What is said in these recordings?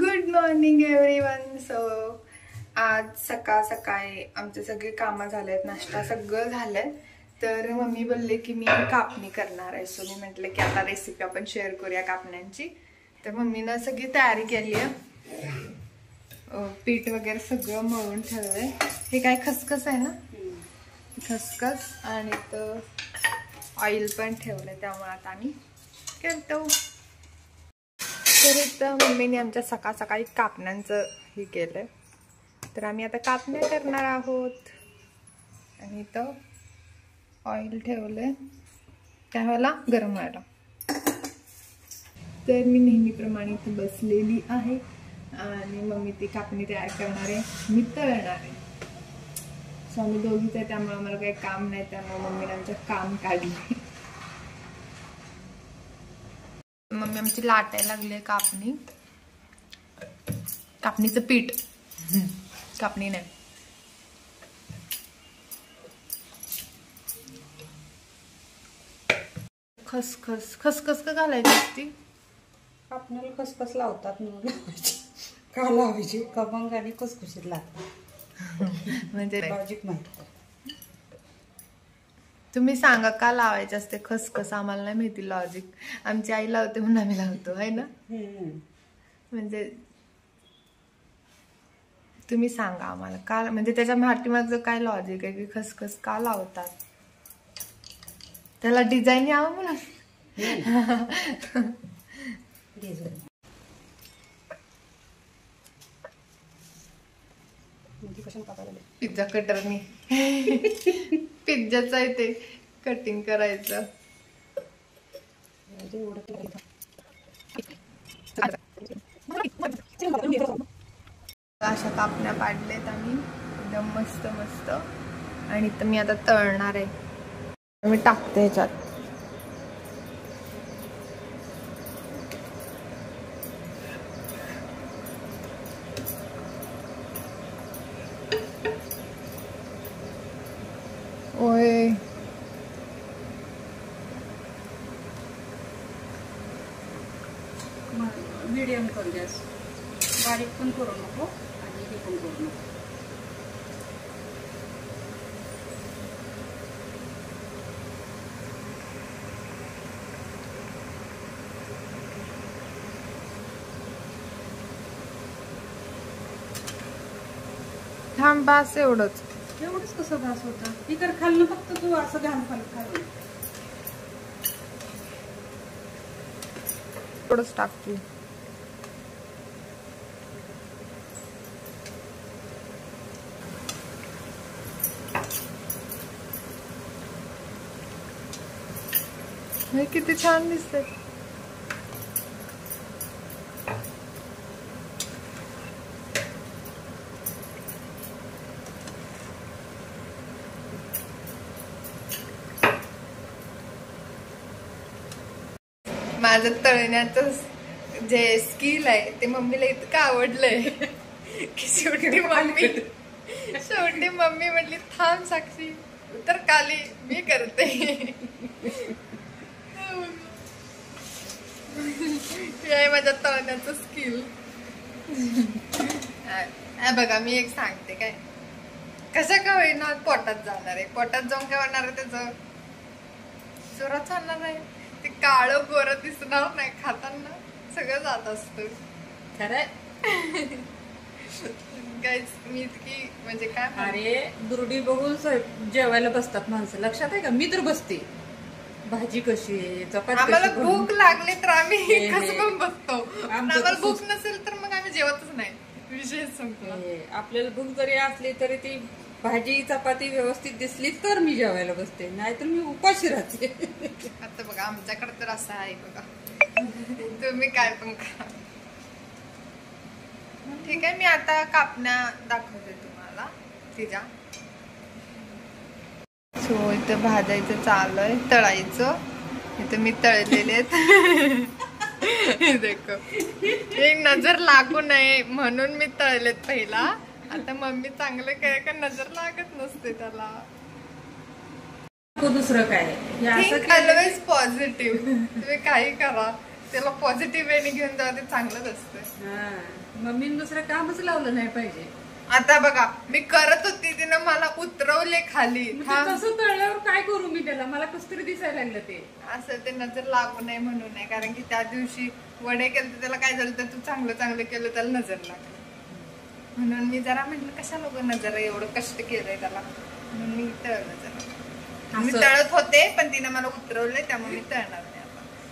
Good morning everyone. So आज सकाळ सकाळी आमचे सगळे कामं झालेत, नाश्ता सगळं झालंय. तर मम्मी बोलले की मी कापणी करणार आहे. सो मी म्हटलं की आता रेसिपी आपण शेअर करूया कापण्यांची. तर मम्मीनं सगळी तयारी केली आहे, पीठ वगैरे सगळं मळून ठेवलंय. हे काय खसखस आहे ना, खसखस, आणि तर ऑइल पण ठेवलंय. त्यामुळे आता आम्ही करतो. तर इथं मम्मीने आमच्या सकाळ सकाळी कापण्यांचं हे केलंय. तर आम्ही आता कापण्या करणार आहोत. आणि इथं ऑइल ठेवलंय त्या वेळेला गरम व्हायला. तर मी नेहमीप्रमाणे इथं बसलेली आहे आणि मम्मी ती कापणी तयार करणार आहे, मी तळणार आहे. सो आम्ही दोघीच आहे, त्यामुळे आम्हाला काही काम नाही. त्यामुळे मम्मीने आमचं काम काढले. मम्मी आमची लाटायला लागली आहे कापणी, कापणीचं पीठ, कापणी नाही. खसखस खसखस का घालायची असती? कापण्याला खसखस लावतात म्हणून लावायची, का लावायची? खमंग आणि खुसखुशीत लागतात. म्हणजे लॉजिक माहिती. तुम्ही सांगा का लावायचे असते खसखस? आम्हाला नाही माहिती लॉजिक. आमची आई लावते म्हणून आम्ही लावतो, है ना. म्हणजे तुम्ही सांगा आम्हाला का, म्हणजे त्याच्या पाठीमागचं काय लॉजिक आहे की खसखस का लावतात? त्याला डिझाईन यावं म्हणून. पिझ्झा कटरनी पिझ्झाचं आहे ते कटिंग करायचं. अशा कापण्या पाडल्यात आम्ही एकदम मस्त मस्त. आणि तर मी आता तळणार आहे. मी टाकते ह्याच्यात. ओय मीडियम करू द्यास, बारीक पण करू नको आणि हे पण करू नको. थांब, बास एवढंच. एवढंच कसं भास होता? इकडे खाल्लं फक्त तू असं घाण खाल्लं. थोडंच टाकते. हे किती छान दिसते. माझं तळण्याचं जे स्किल आहे ते मम्मीला इतकं आवडलंय की शेवटी मम्मी म्हटली थांब साक्षी तर काली मी करते. हे आहे माझ्या तळण्याचं स्किल. बघा मी एक सांगते काय, कशा का होईना पोटात जाणार आहे. पोटात जाऊन काय होणार आहे, त्याचं जोरात चालणार आहे. ते काळं गोरं दिसणार नाही, खाताना सगळं जात असतं. खरंय गाईज, मी इतकी म्हणजे काय, अरे दुर्डी बघून जेवायला बसतात माणसं, लक्षात आहे का? मी तर बसते. भाजी कशी आहे, चपाती, आम्हाला भूक लागली तर आम्ही कसं पण बसतो. आम्हाला भूक नसेल तर मग आम्ही जेवतच नाही. विषय संपला. आपल्याला भूक जरी असली तरी ती भाजी चपाती व्यवस्थित दिसली तर मी जेवायला बसते, नाहीतर मी उपाशी राहते. आता बघा आमच्याकडे तर असं आहे बघा. तुम्ही काय पण खा. ठीक आहे, मी आता कापण्या दाखवते तुम्हाला तिच्या. सो इथं भाजायचं चालू आहे, तळायचं. इथं मी तळलेले आहेत. देखो, एक नजर लागू नये म्हणून मी तळलेत पहिला. आता मम्मी चांगलं काय का नजर लागत नसते त्याला. दुसरं काय, ऑलवेज पॉझिटिव्ह. तुम्ही काही करा, त्याला पॉझिटिव्ह वेने घेऊन जावं ते चांगलंच असतं. मम्मीने दुसरं कामच लावलं नाही पाहिजे. आता बघा मी करत होती तिनं मला उतरवले खाली. तसं तळल्यावर काय करू मी त्याला, मला कसं तरी दिसायला लागलं ते. असं ते नजर लागू नये म्हणून आहे, कारण की त्या दिवशी वडे केलं तर त्याला काय झालं तर तू चांगलं चांगलं केलं त्याला नजर लागली. म्हणून मी जरा म्हटलं कशा लोक नजर एवढं कष्ट केलंय त्याला, म्हणून मी तळलं जरा. मी तळत होते पण तिनं मला उतरवलंय त्यामुळे मी तळणार नाही.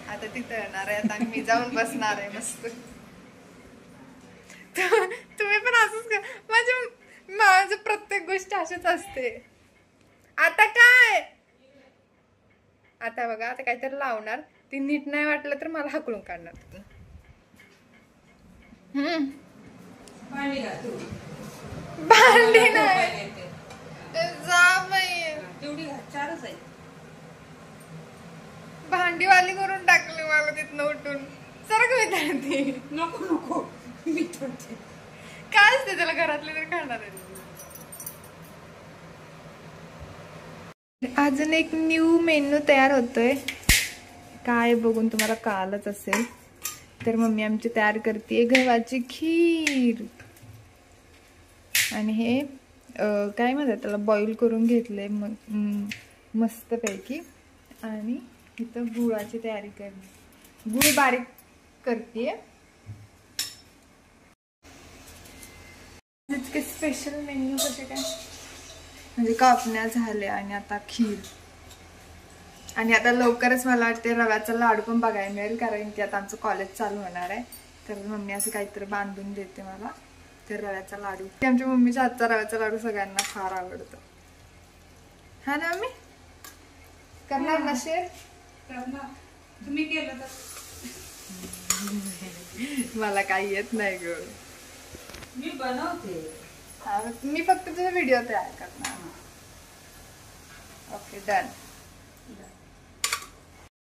आता ती तळणार आहे, आता मी जाऊन बसणार आहे मस्त. तुम्ही पण असंच माझं प्रत्येक गोष्ट अशीच असते. आता काय आता बघा आता काहीतरी लावणार, ती नीट नाही वाटलं तर मला हाकलून काढणार. भांडी नाही जा बाई, तेवढी 4च आहे. भांडीवाली करून टाकली मला तिथनं उठून. सारखं विचारते नको नको मी थोडते. काय असते त्याला घरातले तर खाणार आहे. अजून एक न्यू मेन्यू तयार होतोय. काय बघून तुम्हाला कळालंच असेल. तर मम्मी आमची तयार करते गव्हाची खीर. आणि हे काय म्हणतात त्याला बॉईल करून घेतले मस्त पैकी. आणि इथं गुळाची तयारी करते, गुळ बारीक करते. इतके स्पेशल मेन्यू कसे काय म्हणजे कापण्या झाल्या आणि आता खीर. आणि आता लवकरच मला वाटते रव्याचा लाडू पण बघायला मिळेल, कारण की आता आमचं कॉलेज चालू होणार आहे. तर मम्मी असं काहीतरी बांधून देते मला. तर रव्याचा लाडू, आमच्या मम्मीच्या हातचा रव्याचा लाडू सगळ्यांना फार आवडतो. हा ना मम्मी, करणार ना शेअर? तुम्ही केलं तर मला काही येत नाही ग, मी बनवते. मी फक्त तुझा व्हिडिओ तयार करणार. Okay done.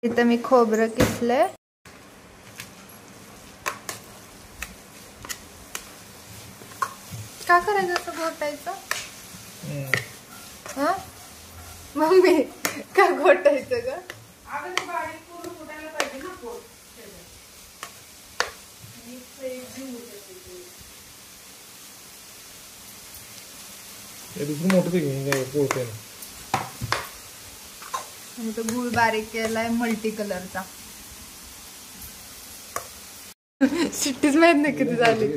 इथं मी खोबरं किसलंय. काय करायचं असं घोटायचं? हा मम्मी का घोटायचं ग? आणि तो गुळ बारीक केलाय मल्टी कलरचा. शिट्टीच माहित नाही किती झाली.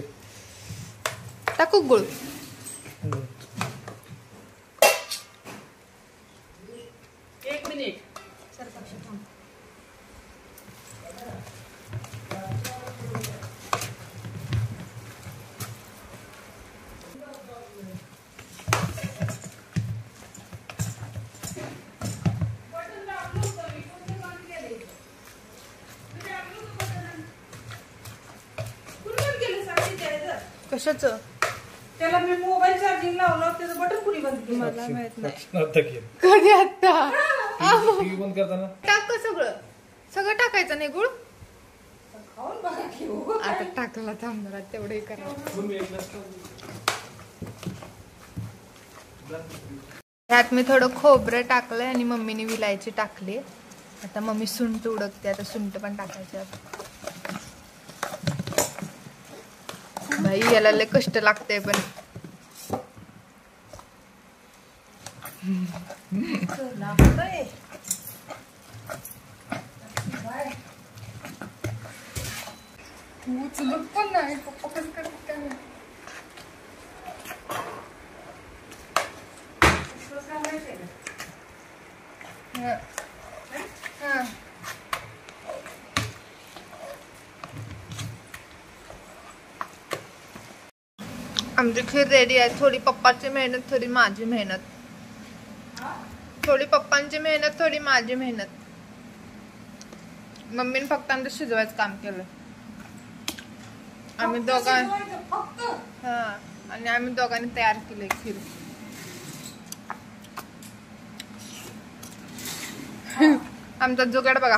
टाकू गुळ. एक मिनिट. कशाच? त्याला मी मोबाईल चार्जिंग लावलं, त्याचं बटन कुणी बंद केलं? मला माहित नाही. कधी आता बंद करताना टाक सगळं सगळं टाकायचं नाही गुळ. खाऊन बघा की आता टाकला थांबणार तेवढे करा. ह्यात मी थोडं खोबरं टाकलंय आणि मम्मीने विलायची टाकली. आता मम्मी सुंठ उडकते, आता सुंठ पण टाकायचे. भाई याला लय कष्ट लागते पण. उचलत पण नाही पप्पा कसं करत काय. आमची खीर रेडी आहे. थोडी पप्पाची मेहनत, थोडी माझी मेहनत. थोडी पप्पांची मेहनत, थोडी माझी मेहनत. मम्मीने फक्त आमचं शिजवायचं काम केलं. आम्ही आणि आम्ही दोघांनी तयार केले खीर. आमचा जुगाड बघा.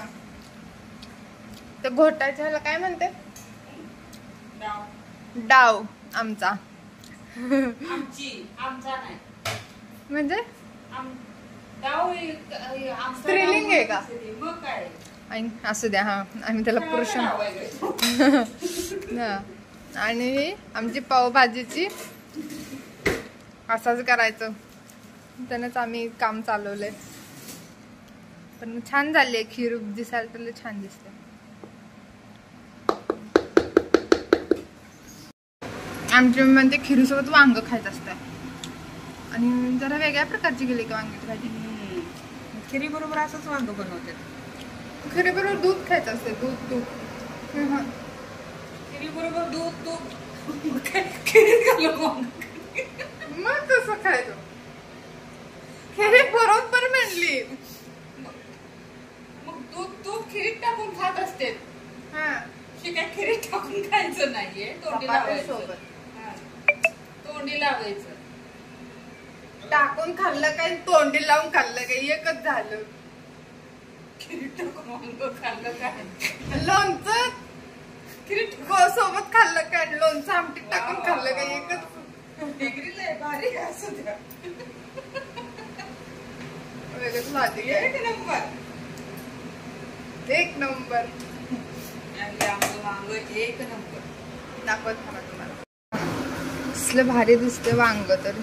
ते घोटायच्या ह्याला काय म्हणते? डाव आमचा. आमचा नाही म्हणजे डाव स्त्रीलिंग आहे का? मग काय आणि असू द्या हा, आम्ही त्याला पुरुष आणि ही आमची पावभाजीची असंच करायचं, त्यानंच आम्ही काम चालवलंय. पण छान झाली खीर, दिसायला तर छान दिसते. आमच्या म्हणजे खिरीसोबत वांग खायचं असतं आणि जरा वेगळ्या प्रकारची गेली की वांग्याची भाजी. खिरी बरोबर असंच वांग बनवते. खिरी बरोबर दूध खायचं असते, दूध तूप. खिरी बरोबर दूध तूप खिरी घालून वांग. मग कसं खायचं? खिरी बरोबर म्हणली. मग दूध तूप खिरीत टाकून खात असते. शिकाय खिरीत टाकून खायचं नाहीये, तोंडी लावायचं. तोंडी लावायचं. टाकून खाल्लं काय, तोंडी लावून खाल्लं काय, एकच झालं. खिरीत टाकून वांग खाल्लं काय, लोणचं खिरीत सोबत खाल्लं काय, लोणचं आमटीत टाकून खाल्लं काय, एकच. डिग्री लय भारी असू द्या. वेगळंच लॉजिक आहे. एक नंबर. एक नंबर. वांग एक नंबर. दाखवत मला तुम्हाला. असलं भारी दिसतं वांग तर.